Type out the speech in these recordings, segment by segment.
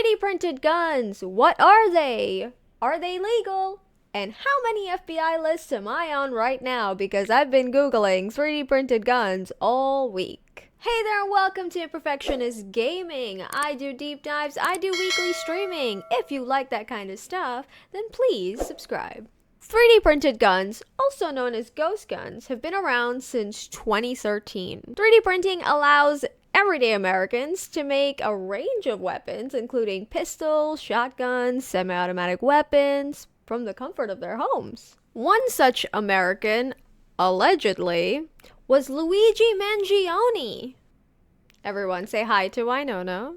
3D printed guns, what are they? Are they legal? And how many FBI lists am I on right now? Because I've been Googling 3D printed guns all week. Hey there, and welcome to Imperfectionist Gaming. I do deep dives, I do weekly streaming. If you like that kind of stuff, then please subscribe. 3D printed guns, also known as ghost guns, have been around since 2013. 3D printing allows everyday Americans to make a range of weapons, including pistols, shotguns, semi-automatic weapons, from the comfort of their homes. One such American, allegedly, was Luigi Mangione. Everyone say hi to Winona.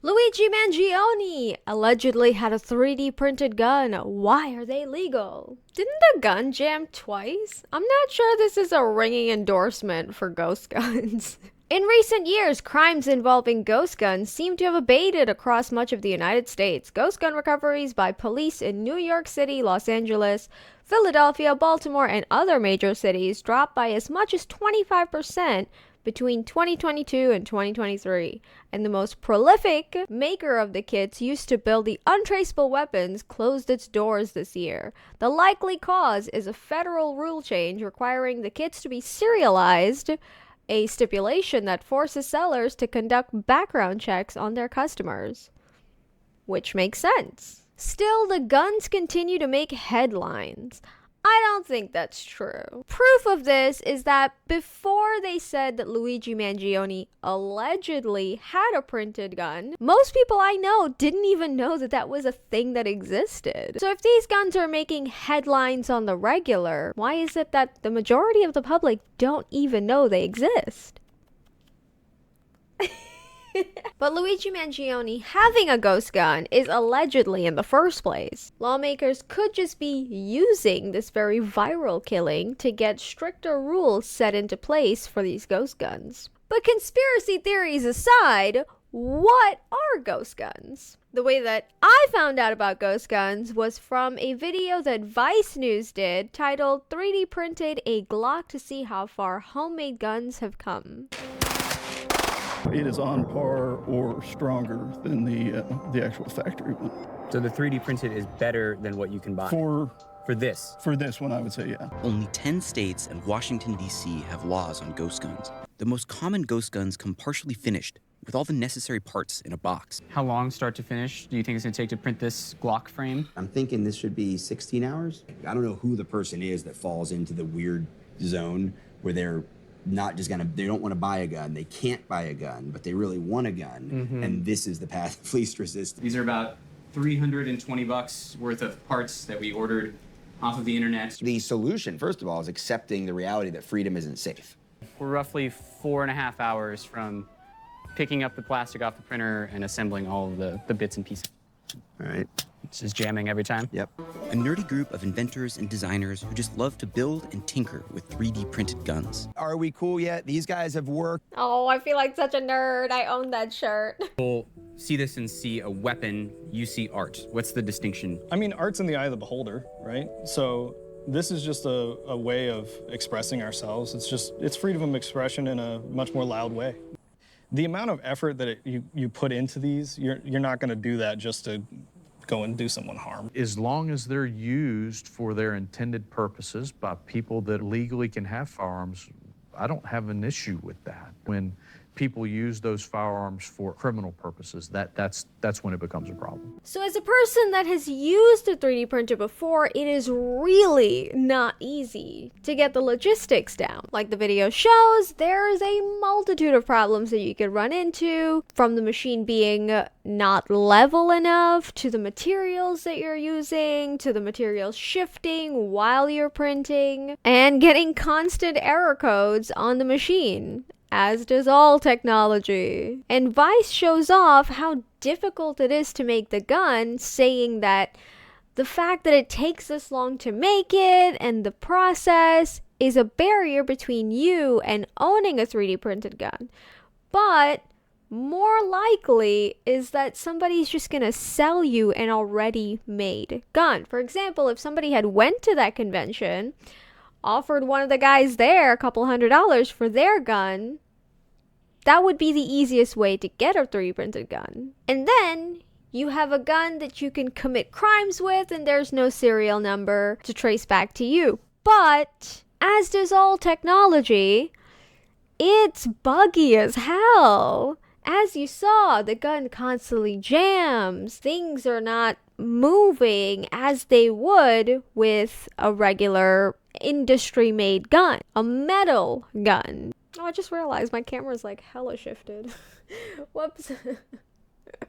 Luigi Mangione allegedly had a 3D printed gun. Why are they legal? Didn't the gun jam twice? I'm not sure this is a ringing endorsement for ghost guns. In recent years, crimes involving ghost guns seem to have abated across much of the United States. Ghost gun recoveries by police in New York City, Los Angeles, Philadelphia, Baltimore, and other major cities dropped by as much as 25% between 2022 and 2023, and the most prolific maker of the kits used to build the untraceable weapons closed its doors this year. The likely cause is a federal rule change requiring the kits to be serialized, a stipulation that forces sellers to conduct background checks on their customers. Which makes sense. Still, the guns continue to make headlines. I don't think that's true. Proof of this is that before they said that Luigi Mangione allegedly had a printed gun, most people I know didn't even know that that was a thing that existed. So if these guns are making headlines on the regular, why is it that the majority of the public don't even know they exist? But Luigi Mangione having a ghost gun is allegedly in the first place. Lawmakers could just be using this very viral killing to get stricter rules set into place for these ghost guns. But conspiracy theories aside, what are ghost guns? The way that I found out about ghost guns was from a video that Vice News did titled 3D Printed a Glock to See How Far Homemade Guns Have Come. It is on par or stronger than the actual factory one. So the 3D printed is better than what you can buy? For this? For this one, I would say, yeah. Only 10 states and Washington, D.C. have laws on ghost guns. The most common ghost guns come partially finished, with all the necessary parts in a box. How long start to finish do you think it's going to take to print this Glock frame? I'm thinking this should be 16 hours. I don't know who the person is that falls into the weird zone where they're not just they don't want to buy a gun, they can't buy a gun, but they really want a gun, and this is the path of least resistance. These are about $320 worth of parts that we ordered off of the internet. The solution, first of all, is accepting the reality that freedom isn't safe. We're roughly 4.5 hours from picking up the plastic off the printer and assembling all of the bits and pieces. All right. It's just jamming every time? Yep. A nerdy group of inventors and designers who just love to build and tinker with 3D printed guns. Are we cool yet? These guys have worked. Oh, I feel like such a nerd. I own that shirt. People see this and see a weapon, you see art. What's the distinction? I mean, art's in the eye of the beholder, right? So this is just a way of expressing ourselves. It's freedom of expression in a much more loud way. The amount of effort that you put into these, you're not going to do that just to go and do someone harm. As long as they're used for their intended purposes by people that legally can have firearms, I don't have an issue with that. When people use those firearms for criminal purposes, that's when it becomes a problem. So as a person that has used a 3D printer before, it is really not easy to get the logistics down. Like the video shows, there is a multitude of problems that you could run into, from the machine being not level enough, to the materials that you're using, to the materials shifting while you're printing, and getting constant error codes on the machine, as does all technology. And Vice shows off how difficult it is to make the gun, saying that the fact that it takes this long to make it and the process is a barrier between you and owning a 3D printed gun. But more likely is that somebody's just gonna sell you an already made gun. For example, if somebody had went to that convention, offered one of the guys there a couple $100s for their gun, that would be the easiest way to get a 3D printed gun. And then you have a gun that you can commit crimes with, and there's no serial number to trace back to you. But, as does all technology, it's buggy as hell. As you saw, the gun constantly jams. Things are not moving as they would with a regular industry-made gun. A metal gun. Oh, I just realized my camera's like hella shifted. Whoops.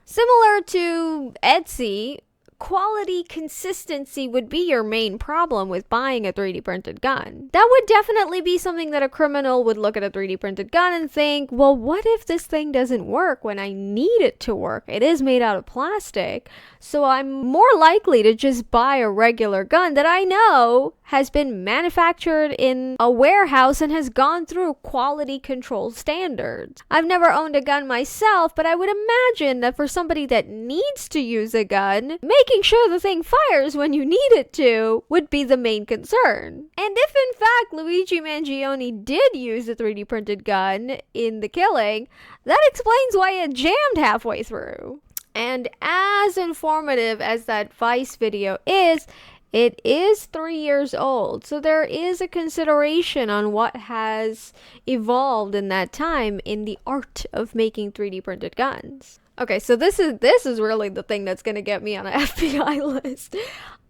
Similar to Etsy, quality consistency would be your main problem with buying a 3D printed gun. That would definitely be something that a criminal would look at a 3D printed gun and think, well, what if this thing doesn't work when I need it to work? It is made out of plastic, so I'm more likely to just buy a regular gun that I know has been manufactured in a warehouse and has gone through quality control standards. I've never owned a gun myself, but I would imagine that for somebody that needs to use a gun, making sure the thing fires when you need it to would be the main concern. And if in fact Luigi Mangione did use a 3D printed gun in the killing, that explains why it jammed halfway through. And as informative as that Vice video is, it is 3 years old, so there is a consideration on what has evolved in that time in the art of making 3D printed guns. Okay, so this is really the thing that's going to get me on an FBI list.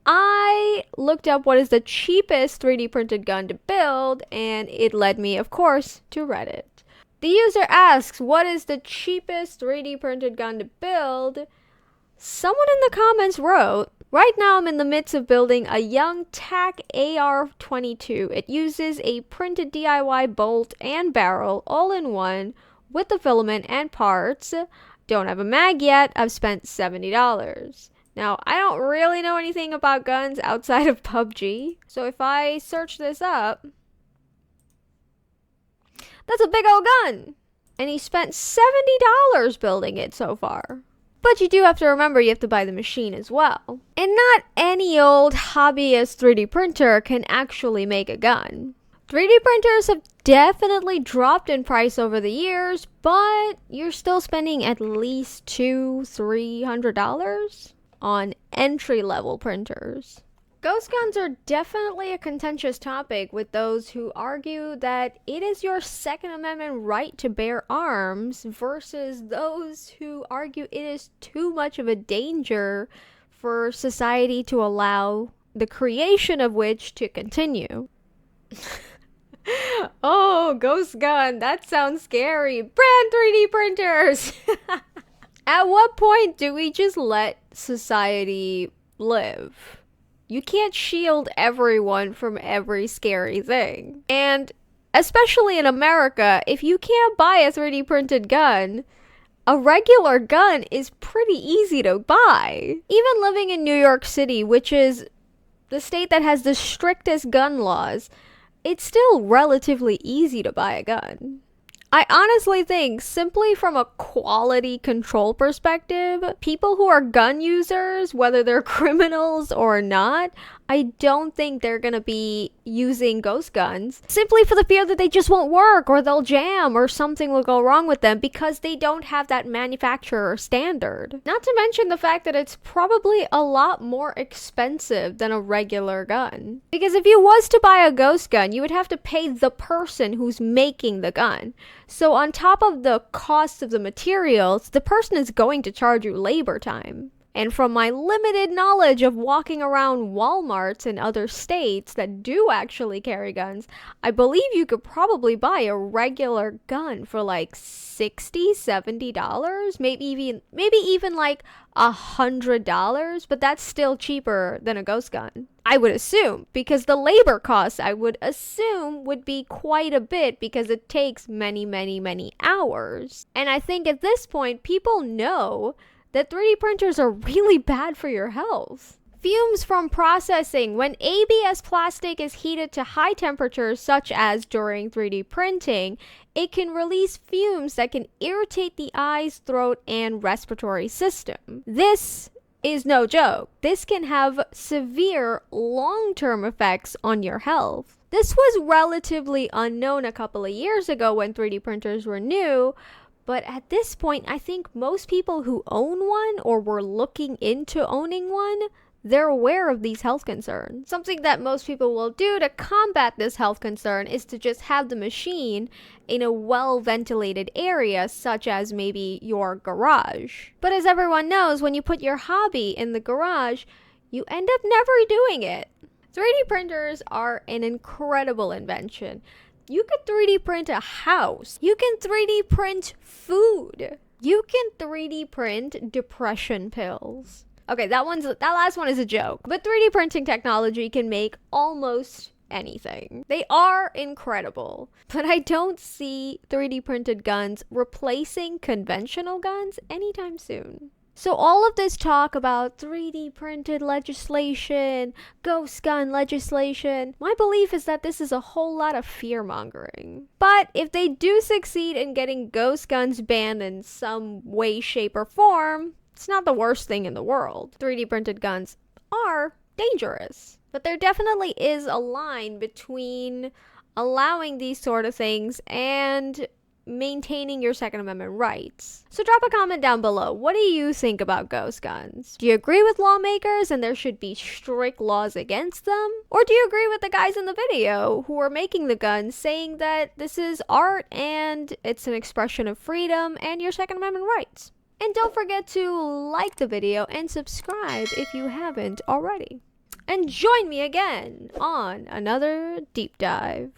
I looked up what is the cheapest 3D printed gun to build, and it led me, of course, to Reddit. The user asks, what is the cheapest 3D printed gun to build? Someone in the comments wrote, right now I'm in the midst of building a young TAC AR-22. It uses a printed DIY bolt and barrel all in one with the filament and parts. Don't have a mag yet. I've spent $70. Now, I don't really know anything about guns outside of PUBG. So if I search this up, that's a big old gun. And he spent $70 building it so far. But you do have to remember you have to buy the machine as well. And not any old hobbyist 3D printer can actually make a gun. 3D printers have definitely dropped in price over the years, but you're still spending at least $200-300 on entry-level printers. Ghost guns are definitely a contentious topic with those who argue that it is your Second Amendment right to bear arms versus those who argue it is too much of a danger for society to allow the creation of which to continue. Oh, ghost gun, that sounds scary. Brand 3D printers! At what point do we just let society live? You can't shield everyone from every scary thing. And especially in America, if you can't buy a 3D printed gun, a regular gun is pretty easy to buy. Even living in New York City, which is the state that has the strictest gun laws, it's still relatively easy to buy a gun. I honestly think, simply from a quality control perspective, people who are gun users, whether they're criminals or not, I don't think they're gonna be using ghost guns simply for the fear that they just won't work or they'll jam or something will go wrong with them because they don't have that manufacturer standard. Not to mention the fact that it's probably a lot more expensive than a regular gun. Because if you was to buy a ghost gun, you would have to pay the person who's making the gun. So on top of the cost of the materials, the person is going to charge you labor time. And from my limited knowledge of walking around Walmarts in other states that do actually carry guns, I believe you could probably buy a regular gun for like $60-70, maybe even like $100, but that's still cheaper than a ghost gun. I would assume, because the labor costs I would assume would be quite a bit because it takes many hours. And I think at this point people know that 3D printers are really bad for your health. Fumes from processing. When ABS plastic is heated to high temperatures, such as during 3D printing, it can release fumes that can irritate the eyes, throat, and respiratory system. This is no joke. This can have severe long-term effects on your health. This was relatively unknown a couple of years ago when 3D printers were new, but at this point, I think most people who own one or were looking into owning one, they're aware of these health concerns. Something that most people will do to combat this health concern is to just have the machine in a well-ventilated area, such as maybe your garage. But as everyone knows, when you put your hobby in the garage, you end up never doing it. 3D printers are an incredible invention. You could 3D print a house. You can 3D print food. You can 3D print depression pills. Okay, that last one is a joke. But 3D printing technology can make almost anything. They are incredible. But I don't see 3D printed guns replacing conventional guns anytime soon. So all of this talk about 3D printed legislation, ghost gun legislation, my belief is that this is a whole lot of fear-mongering. But if they do succeed in getting ghost guns banned in some way, shape, or form, it's not the worst thing in the world. 3D printed guns are dangerous. But there definitely is a line between allowing these sort of things and maintaining your Second Amendment rights. So drop a comment down below. What do you think about ghost guns? Do you agree with lawmakers and there should be strict laws against them? Or do you agree with the guys in the video who are making the guns, saying that this is art and it's an expression of freedom and your Second Amendment rights? And don't forget to like the video and subscribe if you haven't already. And join me again on another deep dive.